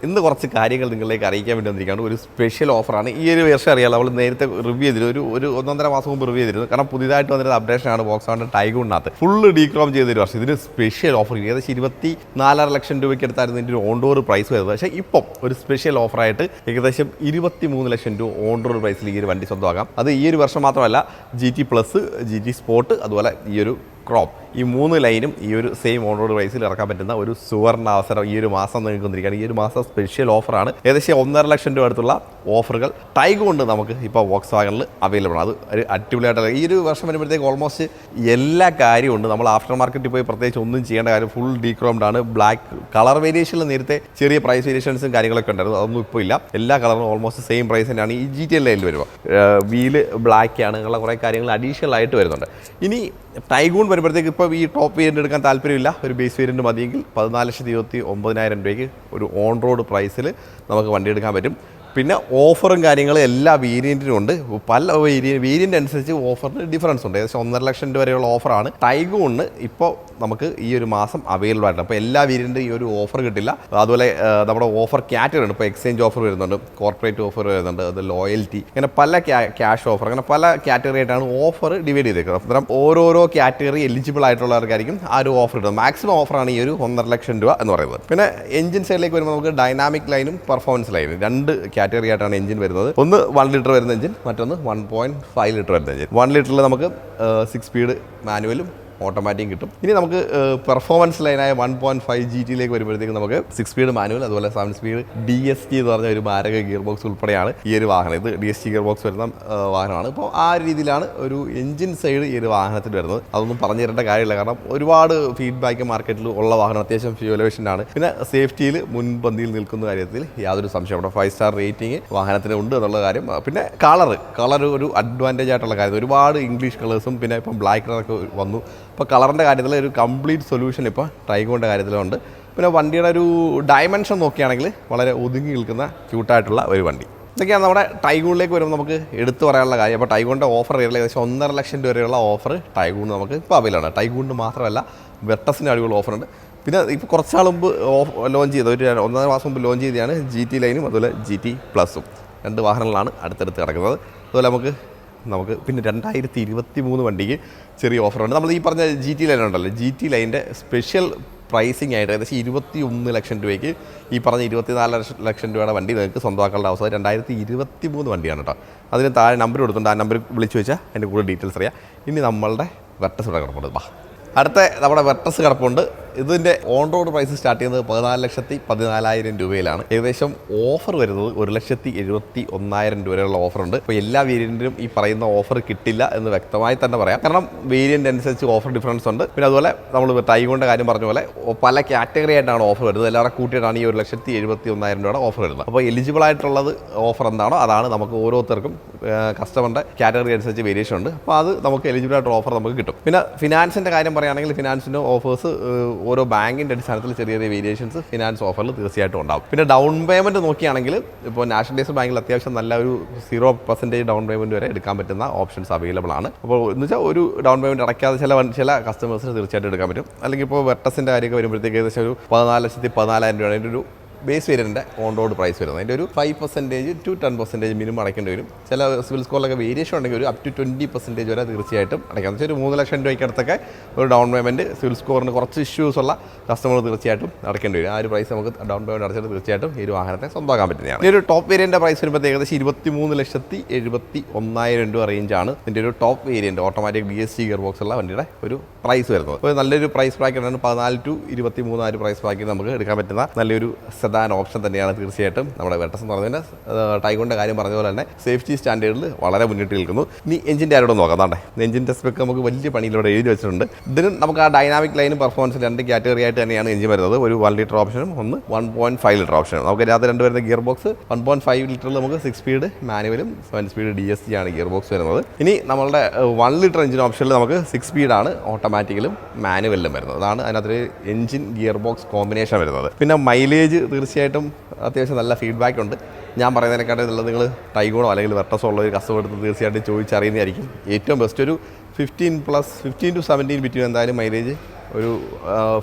ഇന്ന് കുറച്ച് കാര്യങ്ങൾ നിങ്ങളിലേക്ക് അറിയിക്കാൻ വേണ്ടി വന്നിരിക്കുകയാണ്. ഒരു സ്പെഷ്യൽ ഓഫറാണ്. ഈ ഒരു വർഷം അറിയാമല്ലോ, നമ്മൾ നേരത്തെ റിവ്യൂ ചെയ്തിരുന്നു, ഒരു 1.5 മാസം മുമ്പ് റിവ്യൂ ചെയ്തിരുന്നു. കാരണം പുതിയതായിട്ട് വന്നിരുന്ന അപ്ഡേഷനാണ് വോക്സ്വാഗൺ ടൈഗൂണിനകത്ത് ഫുള്ള് ഡീക്രോം ചെയ്തൊരു വർഷം. ഇതിന് സ്പെഷ്യൽ ഓഫർ ഏകദേശം 24.5 ലക്ഷം രൂപയ്ക്ക് അടുത്തായിരുന്നു ഇതിൻ്റെ ഒരു ഓൺ ഡോർ പ്രൈസ് വരുന്നത്. പക്ഷേ ഇപ്പം ഒരു സ്പെഷ്യൽ ഓഫറായിട്ട് ഏകദേശം 23 ലക്ഷം രൂപ ഓൺ ഡോർ പ്രൈസിൽ ഈ ഒരു വണ്ടി സ്വന്തമാക്കാം. അത് ഈ ഒരു വർഷം മാത്രമല്ല, GT പ്ലസ്, GT സ്പോർട്ട്, അതുപോലെ ഈ ഒരു ക്രോം, ഈ 3 ലൈനും ഈ ഒരു സെയിം ഓൺ റോഡ് പ്രൈസിൽ ഇറക്കാൻ പറ്റുന്ന ഒരു സുവർണ അവസരം ഈ ഒരു മാസം നിങ്ങൾക്ക് വന്നിരിക്കുകയാണ്. ഈ ഒരു മാസം സ്പെഷ്യൽ ഓഫറാണ്. ഏകദേശം 1.5 ലക്ഷം രൂപ അടുത്തുള്ള ഓഫറുകൾ ടൈഗൂണ്ട് നമുക്ക് ഇപ്പോൾ വോക്സ്വാഗണിൽ അവൈലബിൾ ആണ്. അത് ഒരു അടിപൊളിയായിട്ടുള്ള ഈ ഒരു വർഷം വരുമ്പോഴത്തേക്ക് ഓൾമോസ്റ്റ് എല്ലാ കാര്യവും ഉണ്ട്. നമ്മൾ ആഫ്റ്റർ മാർക്കറ്റിൽ പോയി പ്രത്യേകിച്ച് ഒന്നും ചെയ്യേണ്ട കാര്യം, ഫുൾ ഡീക്രോംഡ് ആണ്. ബ്ലാക്ക് കളർ വേരിയേഷനിൽ നേരത്തെ ചെറിയ പ്രൈസ് വേരിയേഷൻസും കാര്യങ്ങളൊക്കെ ഉണ്ടായിരുന്നു, അതൊന്നും ഇപ്പോൾ ഇല്ല. എല്ലാ കളറും ഓൾമോസ്റ്റ് സെയിം പ്രൈസ് തന്നെയാണ്. ഈ GT ലൈനിൽ വരുമ്പോൾ വീല് ബ്ലാക്ക് ആണ്, അങ്ങനെയുള്ള കുറേ കാര്യങ്ങൾ അഡീഷണൽ ആയിട്ട് വരുന്നുണ്ട്. ഇനി ടൈഗൂൺ വരുമ്പോഴത്തേക്ക് ഇപ്പോൾ ഈ ടോപ്പ് വേരിയൻ്റ് എടുക്കാൻ താല്പര്യമില്ല, ഒരു ബേസ് വേരിയൻ്റ് മതിയെങ്കിൽ 14,29,000 രൂപയ്ക്ക് ഒരു ഓൺ റോഡ് പ്രൈസിൽ നമുക്ക് വണ്ടി എടുക്കാൻ പറ്റും. പിന്നെ ഓഫറും കാര്യങ്ങളും എല്ലാ വേരിയൻറ്റിനും ഉണ്ട്. പല വേരിയൻ്റ് അനുസരിച്ച് ഓഫറിന് ഡിഫറൻസ് ഉണ്ട്. ഏകദേശം 1.5 ലക്ഷം രൂപ വരെയുള്ള ഓഫറാണ് ടൈഗൂണിന് ഇപ്പോൾ നമുക്ക് ഈ ഒരു മാസം അവൈലബിൾ ആയിട്ടുണ്ട്. അപ്പോൾ എല്ലാ വേരിയൻറ്റും ഈ ഒരു ഓഫർ കിട്ടില്ല. അതുപോലെ നമ്മുടെ ഓഫർ കാറ്റഗറി ഉണ്ട്. ഇപ്പോൾ എക്സ്ചേഞ്ച് ഓഫർ വരുന്നുണ്ട്, കോർപ്പറേറ്റ് ഓഫർ വരുന്നുണ്ട്, അത് ലോയൽറ്റി, അങ്ങനെ പല ക്യാഷ് ഓഫർ, അങ്ങനെ പല കാറ്റഗറി ആയിട്ടാണ് ഓഫർ ഡിവൈഡ് ചെയ്തേക്കുന്നത്. അത്തരം ഓരോരോ കാറ്റഗറി എലിജിബിൾ ആയിട്ടുള്ളവർക്കായിരിക്കും ആ ഒരു ഓഫർ കിട്ടുന്നത്. മാക്സിമം ഓഫറാണ് ഈ ഒരു 1.5 ലക്ഷം രൂപ എന്ന് പറയുന്നത്. പിന്നെ എഞ്ചിൻ സൈഡിലേക്ക് വരുമ്പോൾ നമുക്ക് ഡൈനാമിക് ലൈനും പെർഫോമൻസ് ലൈനും രണ്ട് കാറ്റഗറി ആയിട്ടാണ് എഞ്ചിൻ വരുന്നത്. ഒന്ന് 1 ലിറ്റർ വരുന്ന എഞ്ചിൻ, മറ്റൊന്ന് 1.5 ലിറ്റർ വരുന്ന എഞ്ചിൻ. 1 ലിറ്ററിൽ നമുക്ക് 6 സ്പീഡ് മാനുവലും ഓട്ടോമാറ്റിക്കും കിട്ടും. ഇനി നമുക്ക് പെർഫോമൻസ് ലൈനായ 1.5 GT വരുമ്പോഴത്തേക്ക് നമുക്ക് 6 സ്പീഡ് മാനുവൽ, അതുപോലെ 7 സ്പീഡ് DSG എന്ന് പറഞ്ഞ ഒരു മാരക ഗിയർ ബോക്സ് ഉൾപ്പെടെയാണ് ഈ ഒരു വാഹനം. ഇത് DSG ഗിയർ ബോക്സ് വരുന്ന വാഹനമാണ്. അപ്പോൾ ആ രീതിയിലാണ് ഒരു എഞ്ചിൻ സൈഡ് ഈ ഒരു വാഹനത്തിൽ വരുന്നത്. അതൊന്നും പറഞ്ഞു തരേണ്ട കാര്യമില്ല, കാരണം ഒരുപാട് ഫീഡ്ബാക്ക് മാർക്കറ്റിൽ ഉള്ള വാഹനം. അത്യാവശ്യം ഫ്യൂവലേഷനാണ്. പിന്നെ സേഫ്റ്റിയിൽ മുൻപന്തിയിൽ നിൽക്കുന്ന കാര്യത്തിൽ യാതൊരു സംശയമുണ്ട്. 5 സ്റ്റാർ റേറ്റിംഗ് വാഹനത്തിന് ഉണ്ട് എന്നുള്ള കാര്യം. പിന്നെ കളർ ഒരു അഡ്വാൻറ്റേജ് ആയിട്ടുള്ള കാര്യം. ഒരുപാട് ഇംഗ്ലീഷ് കളേഴ്സും പിന്നെ ഇപ്പം ബ്ലാക്ക് കളറൊക്കെ വന്നു. ഇപ്പോൾ കളറിൻ്റെ കാര്യത്തിൽ ഒരു കംപ്ലീറ്റ് സൊല്യൂഷൻ ഇപ്പോൾ ടൈഗോണിൻ്റെ കാര്യത്തിലുണ്ട്. പിന്നെ വണ്ടിയുടെ ഒരു ഡയമെൻഷൻ നോക്കുകയാണെങ്കിൽ വളരെ ഒതുങ്ങി നിൽക്കുന്ന ക്യൂട്ടായിട്ടുള്ള ഒരു വണ്ടി. ഇതൊക്കെയാണ് നമ്മുടെ ടൈഗൂണിലേക്ക് വരുമ്പോൾ നമുക്ക് എടുത്തു പറയാനുള്ള കാര്യം. അപ്പോൾ ടൈഗൂണിൻ്റെ ഓഫർ ഏകദേശം 1.5 ലക്ഷം രൂപ വരെയുള്ള ഓഫർ ടൈഗൂൺ നമുക്ക് ഇപ്പോൾ അവൈലബിൾ ആണ്. ടൈഗൂണിന് മാത്രമല്ല വെർട്ടസിന് അടിപൊളി ഓഫറുണ്ട്. പിന്നെ ഇപ്പോൾ കുറച്ചാൾ മുമ്പ് ലോഞ്ച് ചെയ്ത ഒരു 1.5 മാസം മുമ്പ് ലോഞ്ച് ചെയ്തതാണ് GT ലൈനും അതുപോലെ GT പ്ലസും. 2 വാഹനങ്ങളാണ് അടുത്തടുത്ത് കിടക്കുന്നത്. അതുപോലെ നമുക്ക് പിന്നെ 2023 വണ്ടിക്ക് ചെറിയ ഓഫറുണ്ട്. നമ്മൾ ഈ പറഞ്ഞ GT ലൈൻ ഉണ്ടല്ലോ, GT ലൈനിൻ്റെ സ്പെഷ്യൽ പ്രൈസിംഗ് ആയിട്ട് ഏകദേശം 21 ലക്ഷം രൂപയ്ക്ക് ഈ പറഞ്ഞ 24 ലക്ഷം രൂപയുടെ വണ്ടി നിങ്ങൾക്ക് സ്വന്തമാക്കാനുള്ള അവസരം 2023 വണ്ടിയാണ് കേട്ടോ. അതിന് താഴെ നമ്പർ കൊടുത്തിട്ടുണ്ട്. ആ നമ്പർ വിളിച്ചു വെച്ചാൽ അതിൻ്റെ കൂടുതൽ ഡീറ്റെയിൽസ് അറിയാം. ഇനി നമ്മളുടെ വെർട്ടസ് ഇവിടെ കിടപ്പുണ്ട്. അടുത്ത നമ്മുടെ വെർട്ടസ് കിടപ്പുണ്ട്. ഇതിൻ്റെ ഓൺ റോഡ് പ്രൈസ് സ്റ്റാർട്ട് ചെയ്യുന്നത് 14,14,000 രൂപയിലാണ്. ഏകദേശം ഓഫർ വരുന്നത് 1,71,000 രൂപ വരെയുള്ള ഓഫറുണ്ട്. ഇപ്പോൾ എല്ലാ വേരിയൻറ്റിനും ഈ പറയുന്ന ഓഫർ കിട്ടില്ല എന്ന് വ്യക്തമായി തന്നെ പറയാം. കാരണം വേരിയൻ്റ് അനുസരിച്ച് ഓഫർ ഡിഫറൻസ് ഉണ്ട്. പിന്നെ അതുപോലെ നമ്മൾ ടൈഗോണിൻ്റെ കാര്യം പറഞ്ഞ പോലെ പല കാറ്റഗറി ആയിട്ടാണ് ഓഫർ വരുന്നത്. എല്ലാവരും കൂട്ടിയിട്ടാണ് ഈ 1,71,000 രൂപയുടെ ഓഫർ വരുന്നത്. അപ്പോൾ എലിജിബിൾ ആയിട്ടുള്ളത് ഓഫർ എന്താണോ അതാണ് നമുക്ക് ഓരോരുത്തർക്കും കസ്റ്റമറിൻ്റെ കാറ്റഗറി അനുസരിച്ച് വേരിയേഷൻ ഉണ്ട്. അപ്പോൾ അത് നമുക്ക് എലിജിബിൾ ആയിട്ടുള്ള ഓഫർ നമുക്ക് കിട്ടും. പിന്നെ ഫിനാൻസിൻ്റെ കാര്യം പറയുകയാണെങ്കിൽ ഫിനാൻസിൻ്റെ ഓഫേഴ്സ് ഓരോ ബാങ്കിൻ്റെ അടിസ്ഥാനത്തിൽ ചെറിയ വേരിയേഷൻസ് ഫിനാൻസ് ഓഫറിൽ തീർച്ചയായിട്ടും ഉണ്ടാവും. പിന്നെ ഡൗൺ പേയ്മെൻറ്റ് നോക്കുകയാണെങ്കിൽ ഇപ്പോൾ നാഷണലൈസ്ഡ് ബാങ്കിൽ അത്യാവശ്യം നല്ല ഒരു 0% ഡൗൺ പേയ്മെൻറ്റ് വരെ എടുക്കാൻ പറ്റുന്ന ഓപ്ഷൻസ് അവൈലബിൾ ആണ്. അപ്പോൾ എന്ന് വെച്ചാൽ ഒരു ഡൗൺ പേയ്മെൻറ്റ് അടയ്ക്കാതെ ചില കസ്റ്റമേഴ്സിന് തീർച്ചയായിട്ടും എടുക്കാൻ പറ്റും. അല്ലെങ്കിൽ ഇപ്പോൾ വെർട്ടസിൻ്റെ കാര്യമൊക്കെ വരുമ്പോഴത്തേക്ക് ഏകദേശം ഒരു 14,14,000 രൂപയാണ് അതിൻ്റെ ഒരു ബേസ് വേരിയൻ്റെ ഓൺ റോഡ് പ്രൈസ് വരുന്നത്. അതിൻ്റെ ഒരു 5% to 10% മിനിമം അടയ്ക്കേണ്ടി വരും. ചില സിവിൽ സ്കോറിലൊക്കെ വേരിയേഷൻ ഉണ്ടെങ്കിൽ ഒരു up to 20% വരെ തീർച്ചയായിട്ടും അടയ്ക്കാം. എന്ന് വെച്ചാൽ ഒരു 3 ലക്ഷം രൂപയ്ക്ക് അടുത്തൊക്കെ ഒരു ഡൗൺ പേയ്മെൻറ്റ് സിവിൽ സ്കോറിന് കുറച്ച് ഇഷ്യൂസ് ഉള്ള കസ്റ്റമർ തീർച്ചയായിട്ടും അടയ്ക്കേണ്ടി വരും. ആ ഒരു പ്രൈസ് നമുക്ക് ഡൗൺ പേയ്മെൻറ്റ് അടച്ചിട്ട് തീർച്ചയായിട്ടും ഈ ഒരു വാഹനത്തെ സ്വന്തമാക്കാൻ പറ്റുന്നതാണ്. ഈ ഒരു ടോപ്പ് വേരിയൻ്റെ പ്രൈസ് വരുമ്പോൾ ഏകദേശം 23,71,000 രൂപ റേഞ്ചാണ് ഇതിൻ്റെ ഒരു top variant automatic DSG gear box ഉള്ള വണ്ടിയുടെ ഒരു പ്രൈസ് വരുന്നത്. അപ്പോൾ നല്ലൊരു പ്രൈസ് ബ്രാക്കറ്റാണ്. 14 to 23 ആ ഒരു പ്രൈസ് ബ്രാക്കറ്റ് നമുക്ക് എടുക്കാൻ പറ്റുന്ന നല്ലൊരു ഓപ്ഷൻ തന്നെയാണ് തീർച്ചയായിട്ടും നമ്മുടെ വെർട്ടസ് എന്ന് പറഞ്ഞതിൻ്റെ ടൈഗോണിൻ്റെ കാര്യം പറഞ്ഞ പോലെ തന്നെ സേഫ്റ്റി സ്റ്റാൻഡേർഡിൽ വളരെ മുന്നിട്ട് നിൽക്കുന്നു. ഇനി എഞ്ചിൻ്റെ ആരോട് നോക്കാം. അതാണ്ടേ എഞ്ചിൻ്റെ സ്പെക്ക് നമുക്ക് വലിയ പണിയിലൂടെ എഴുതി വെച്ചിട്ടുണ്ട്. ഇതിന് നമുക്ക് ആ ഡൈനാമിക് ലൈനും പെർഫോമൻസ് 2 കാറ്റഗറി ആയിട്ട് തന്നെയാണ് എഞ്ചിൻ വരുന്നത്. ഒരു 1 ലിറ്റർ ഓപ്ഷനും ഒന്ന് 1.5 ലിറ്റർ ഓപ്ഷനും. നമുക്ക് അതിനകത്ത് 2 വരുന്ന ഗിയർ ബോക്സ് 1.5 ലിറ്ററിൽ നമുക്ക് 6 സ്പീഡ് മാനുവലും 7 സ്പീഡ് DSG ആണ് ഗിയർ ബോക്സ് വരുന്നത്. ഇനി നമ്മളുടെ 1 ലിറ്റർ എഞ്ചിൻ ഓപ്ഷനിൽ നമുക്ക് 6 സ്പീഡാണ് ഓട്ടോമാറ്റിക്കലും മാനുവലിലും വരുന്നത്. അതാണ് അതിനകത്തൊരു എഞ്ചിൻ ഗിയർ ബോക്സ് കോമ്പിനേഷൻ വരുന്നത്. പിന്നെ മൈലേജ് തീർച്ചയായിട്ടും അത്യാവശ്യം നല്ല ഫീഡ്ബാക്ക് ഉണ്ട്. ഞാൻ പറയുന്നതിനെക്കാട്ടും നല്ലത് നിങ്ങൾ ടൈഗോണോ അല്ലെങ്കിൽ വെർട്ടസോ ഉള്ള ഒരു കസ്റ്റമർ എടുത്ത് തീർച്ചയായിട്ടും ചോദിച്ചറിയുന്നതായിരിക്കും ഏറ്റവും ബെസ്റ്റ്. ഒരു 15 to 17 ബിറ്റ്വീൻ എന്തായാലും മൈലേജ് ഒരു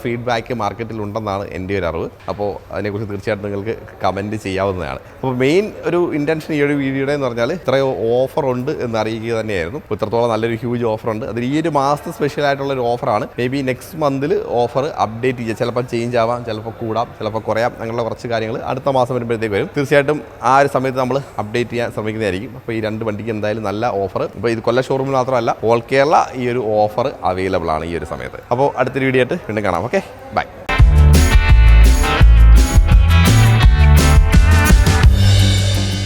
ഫീഡ്ബാക്ക് മാർക്കറ്റിൽ ഉണ്ടെന്നാണ് എൻ്റെ ഒരു അറിവ്. അപ്പോൾ അതിനെക്കുറിച്ച് തീർച്ചയായിട്ടും നിങ്ങൾക്ക് കമൻറ്റ് ചെയ്യാവുന്നതാണ്. അപ്പോൾ മെയിൻ ഒരു ഇൻറ്റൻഷൻ ഈ ഒരു വീഡിയോയുടെ എന്ന് പറഞ്ഞാൽ ഇത്രയോ ഓഫർ ഉണ്ട് എന്ന് അറിയിക്കുക തന്നെയായിരുന്നു. ഇത്രത്തോളം നല്ലൊരു ഹ്യൂജ് ഓഫറുണ്ട്. അതിൽ ഈ ഒരു മാസത്തെ സ്പെഷ്യൽ ആയിട്ടുള്ളൊരു ഓഫറാണ്. മേ ബി നെക്സ്റ്റ് മന്തിൽ ഓഫർ അപ്ഡേറ്റ് ചെയ്യുക. ചിലപ്പോൾ ചേഞ്ച് ആവാം, ചിലപ്പോൾ കൂടാം, ചിലപ്പോൾ കുറയാം. അങ്ങനെയുള്ള കുറച്ച് കാര്യങ്ങൾ അടുത്ത മാസം വരുമ്പോഴത്തേക്ക് വരും. തീർച്ചയായിട്ടും ആ ഒരു സമയത്ത് നമ്മൾ അപ്ഡേറ്റ് ചെയ്യാൻ ശ്രമിക്കുന്നതായിരിക്കും. അപ്പോൾ ഈ 2 വണ്ടിക്ക് എന്തായാലും നല്ല ഓഫർ. ഇപ്പോൾ ഇത് കൊല്ലം ഷോറൂമിൽ മാത്രമല്ല, ഓൾ കേരള ഈ ഒരു ഓഫർ അവൈലബിൾ ആണ് ഈ ഒരു സമയത്ത്. അപ്പോൾ അടുത്തൊരു വീഡിയോ ആയിട്ട് വീണ്ടും കാണാം. Okay, by.